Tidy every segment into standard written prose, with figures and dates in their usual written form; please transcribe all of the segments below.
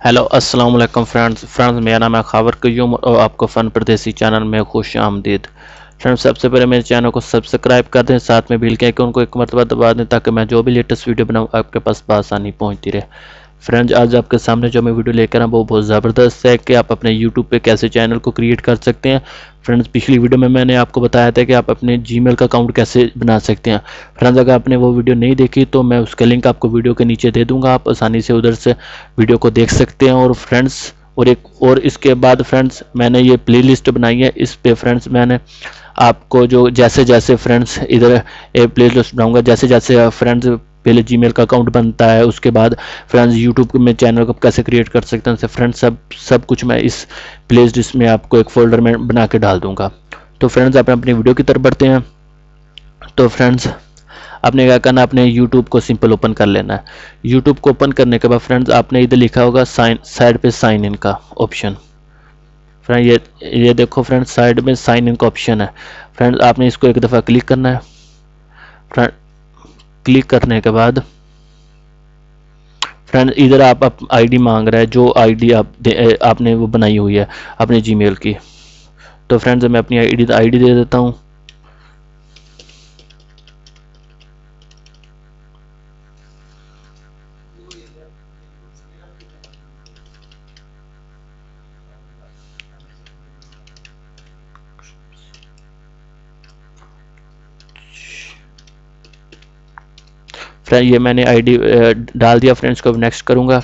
Hello अस्सलाम वालेकुम friends मेरा नाम है खावर क्यूम और आपको फ़न परदेसी चैनल में खुश आमदीद। फ्रेंड्स सबसे पहले मेरे चैनल को सब्सक्राइब कर दें, साथ में बेल के आइकन को एक मरतबा दबा दें ताकि मैं जो भी लेटेस्ट वीडियो बनाऊँ आपके पास आसानी पहुँचती रहे। फ्रेंड्स आज आपके सामने जो मैं वीडियो लेकर आया वो बहुत ज़बरदस्त है कि आप अपने यूट्यूब पे कैसे चैनल को क्रिएट कर सकते हैं। फ्रेंड्स पिछली वीडियो में मैंने आपको बताया था कि आप अपने जीमेल का अकाउंट कैसे बना सकते हैं। फ्रेंड्स अगर आपने वो वीडियो नहीं देखी तो मैं उसका लिंक आपको वीडियो के नीचे दे दूंगा, आप आसानी से उधर से वीडियो को देख सकते हैं। और फ्रेंड्स और इसके बाद फ्रेंड्स मैंने ये प्लेलिस्ट बनाई है, इस पे फ्रेंड्स मैंने आपको जो जैसे जैसे फ्रेंड्स इधर प्लेलिस्ट बनाऊंगा, जैसे जैसे फ्रेंड्स पहले जीमेल का अकाउंट बनता है, उसके बाद फ्रेंड्स यूट्यूब में चैनल को कैसे क्रिएट कर सकते हैं फ्रेंड्स, सब कुछ मैं इस प्लेलिस्ट में आपको एक फोल्डर में बना के डाल दूंगा। तो फ्रेंड्स आप अपनी वीडियो की तरफ बढ़ते हैं। तो फ्रेंड्स आपने क्या करना है, अपने यूट्यूब को सिंपल ओपन कर लेना है। यूट्यूब को ओपन करने के बाद फ्रेंड्स आपने इधर लिखा होगा साइड पे साइन इन का ऑप्शन। फ्रेंड ये देखो फ्रेंड्स साइड में साइन इन का ऑप्शन है। फ्रेंड्स आपने इसको एक दफ़ा क्लिक करना है। फ्रेंड क्लिक करने के बाद फ्रेंड इधर आप आईडी मांग रहा है, जो आईडी आपने वो बनाई हुई है अपने जीमेल की। तो फ्रेंड्स मैं अपनी आईडी दे देता हूँ। फ्रेंड ये मैंने आईडी डाल दिया। फ्रेंड्स को नेक्स्ट करूँगा।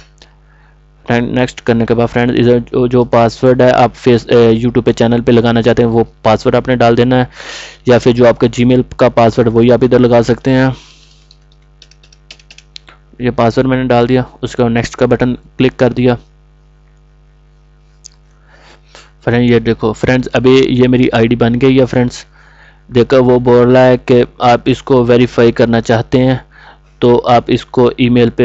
नेक्स्ट करने के बाद फ्रेंड्स इधर जो पासवर्ड है आप यूट्यूब पे चैनल पे लगाना चाहते हैं वो पासवर्ड आपने डाल देना है, या फिर जो आपका जीमेल का पासवर्ड वही आप इधर लगा सकते हैं। ये पासवर्ड मैंने डाल दिया, उसके बाद नेक्स्ट का बटन क्लिक कर दिया। फ्रेंड ये देखो फ्रेंड्स अभी ये मेरी आईडी बन गई है। फ्रेंड्स देखो वो बोल रहा है कि आप इसको वेरीफाई करना चाहते हैं, तो आप इसको ईमेल पे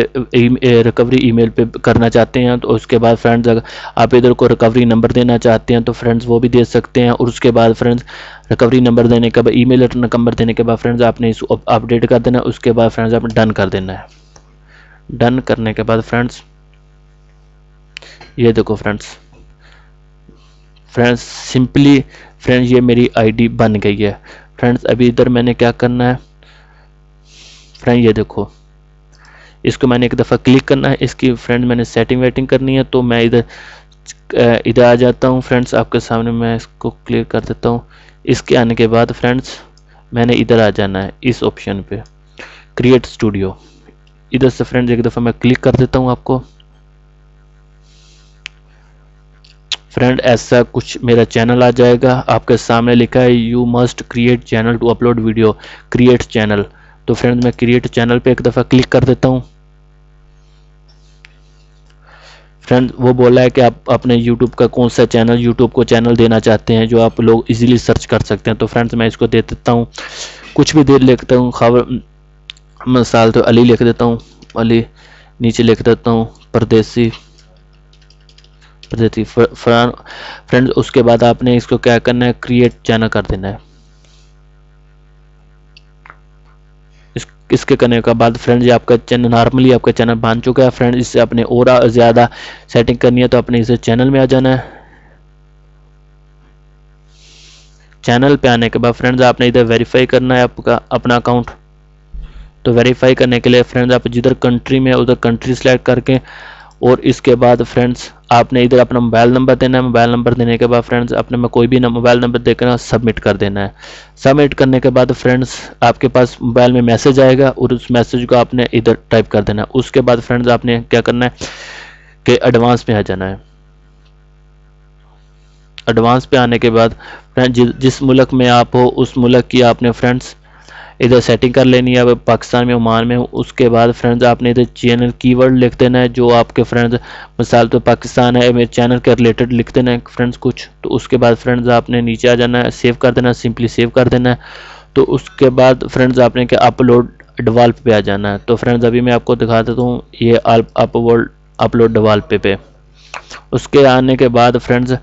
रिकवरी ईमेल पे करना चाहते हैं तो उसके बाद फ्रेंड्स अगर आप इधर को रिकवरी नंबर देना चाहते हैं तो फ्रेंड्स वो भी दे सकते हैं। और उसके बाद फ्रेंड्स रिकवरी नंबर देने के बाद ईमेल नंबर देने के बाद फ्रेंड्स आपने इसको अपडेट कर देना है। उसके बाद फ्रेंड्स आपने डन कर देना है। डन करने के बाद फ्रेंड्स ये देखो फ्रेंड्स सिंपली फ्रेंड्स ये मेरी आईडी बन गई है। फ्रेंड्स अभी इधर मैंने क्या करना है, फ्रेंड ये देखो इसको मैंने एक दफ़ा क्लिक करना है। इसकी फ्रेंड मैंने सेटिंग वेटिंग करनी है, तो मैं इधर आ जाता हूँ। फ्रेंड्स आपके सामने मैं इसको क्लियर कर देता हूँ। इसके आने के बाद फ्रेंड्स मैंने इधर आ जाना है इस ऑप्शन पे क्रिएट स्टूडियो। इधर से फ्रेंड्स एक दफ़ा मैं क्लिक कर देता हूँ आपको। फ्रेंड ऐसा कुछ मेरा चैनल आ जाएगा, आपके सामने लिखा है you must create channel to upload video, create channel. तो फ्रेंड्स मैं क्रिएट चैनल पे एक दफ़ा क्लिक कर देता हूँ। फ्रेंड्स वो बोला है कि आप अपने यूट्यूब का कौन सा चैनल यूट्यूब को चैनल देना चाहते हैं जो आप लोग इजीली सर्च कर सकते हैं। तो फ्रेंड्स मैं इसको दे देता हूँ, कुछ भी दे लेता हूँ, खबर मिसाल तो अली लिख देता हूँ, अली नीचे लिख देता हूँ परदेसी फ्रेंड्स। उसके बाद आपने इसको क्या करना है, क्रिएट चैनल कर देना है। इसके करने के बाद फ्रेंड्स ये आपका चैनल नॉर्मली आपका चैनल बन चुका है। फ्रेंड्स इससे अपने और ज़्यादा सेटिंग करनी है तो अपने इसे चैनल में आ जाना है। चैनल पे आने के बाद फ्रेंड्स आपने इधर वेरीफाई करना है आपका अपना अकाउंट। तो वेरीफाई करने के लिए फ्रेंड्स आप जिधर कंट्री में उधर कंट्री सेलेक्ट करके और इसके बाद फ्रेंड्स आपने इधर अपना मोबाइल नंबर देना है। मोबाइल नंबर देने के बाद फ्रेंड्स अपने में कोई भी मोबाइल नंबर देकर सबमिट कर देना है। सबमिट करने के बाद फ्रेंड्स आपके पास मोबाइल में मैसेज आएगा और उस मैसेज को आपने इधर टाइप कर देना है। उसके बाद फ्रेंड्स आपने क्या करना है कि एडवांस में आ जाना है। एडवांस पे आने के बाद फ्रेंड्स जिस मुल्क में आप हो उस मुल्क की आपने फ्रेंड्स इधर सेटिंग कर लेनी है। पाकिस्तान में ओमान में उसके बाद फ्रेंड्स आपने इधर चैनल कीवर्ड लिख देना है जो आपके फ्रेंड्स मिसाल तो पाकिस्तान है, मेरे चैनल के रिलेटेड लिख देना है फ्रेंड्स कुछ। तो उसके बाद फ्रेंड्स आपने नीचे आ जाना है, सेव कर देना है, सिंपली सेव कर देना है। तो उसके बाद फ्रेंड्स आपने क्या अपलोड डेवलप पे आ जाना है। तो फ्रेंड्स अभी मैं आपको दिखा देता हूँ ये अपलोड डेवलप पे। उसके आने के बाद फ्रेंड्स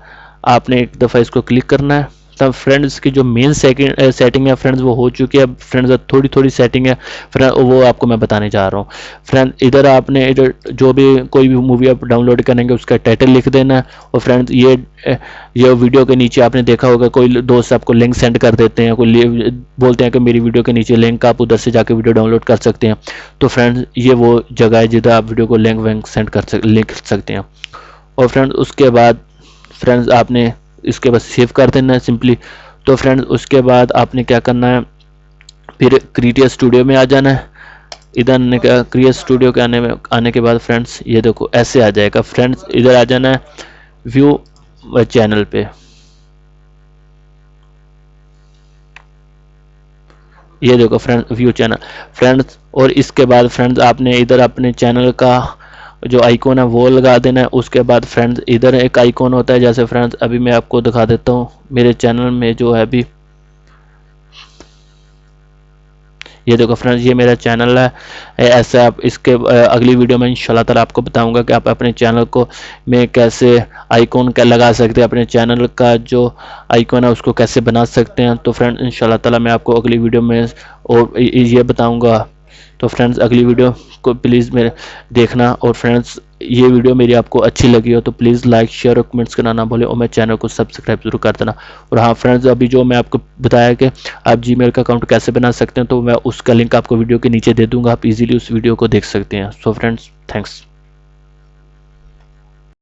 आपने एक दफ़ा इसको क्लिक करना है। तब फ्रेंड्स की जो मेन सेटिंग है फ्रेंड्स वो हो चुकी है फ्रेंड्स। थोड़ी थोड़ी सेटिंग है फ्रेंड, वो आपको मैं बताने जा रहा हूँ फ्रेंड। इधर आपने इधर जो भी कोई भी मूवी आप डाउनलोड करेंगे उसका टाइटल लिख देना है। और फ्रेंड्स ये वीडियो के नीचे आपने देखा होगा कोई दोस्त आपको लिंक सेंड कर देते हैं, कोई बोलते हैं कि मेरी वीडियो के नीचे लिंक, आप उधर से जाके वीडियो डाउनलोड कर सकते हैं। तो फ्रेंड्स ये वो जगह है जिधर आप वीडियो को लिंक वैंक सेंड लिख सकते हैं। और फ्रेंड्स उसके बाद फ्रेंड्स आपने इसके बाद सेव कर देना है सिंपली। तो फ्रेंड्स उसके बाद आपने क्या करना है, फिर क्रिएटिव स्टूडियो में आ जाना है। इधर क्रिएटिव स्टूडियो के आने के बाद फ्रेंड्स ये देखो ऐसे आ जाएगा फ्रेंड्स। इधर आ जाना है व्यू चैनल पे, ये देखो फ्रेंड्स व्यू चैनल फ्रेंड्स। और इसके बाद फ्रेंड्स आपने इधर अपने चैनल का जो आइकॉन है वो लगा देना है। उसके बाद फ्रेंड्स इधर एक आइकॉन होता है, जैसे फ्रेंड्स अभी मैं आपको दिखा देता हूँ मेरे चैनल में जो है अभी, ये देखो फ्रेंड्स ये मेरा चैनल है। ऐसे आप इसके अगली वीडियो में इंशाल्लाह ताला आपको बताऊंगा कि आप अपने चैनल को में कैसे आइकॉन क्या लगा सकते हैं, अपने चैनल का जो आइकॉन है उसको कैसे बना सकते हैं। तो फ्रेंड्स इंशाल्लाह ताला मैं आपको अगली वीडियो में और ये बताऊंगा। तो फ्रेंड्स अगली वीडियो को प्लीज़ मेरे देखना। और फ्रेंड्स ये वीडियो मेरी आपको अच्छी लगी हो तो प्लीज़ लाइक शेयर और कमेंट्स करना ना भूलें, और मेरे चैनल को सब्सक्राइब जरूर कर देना। और हाँ फ्रेंड्स अभी जो मैं आपको बताया कि आप जीमेल का अकाउंट कैसे बना सकते हैं, तो मैं उसका लिंक आपको वीडियो के नीचे दे दूंगा, आप इजीली उस वीडियो को देख सकते हैं। So friends thanks.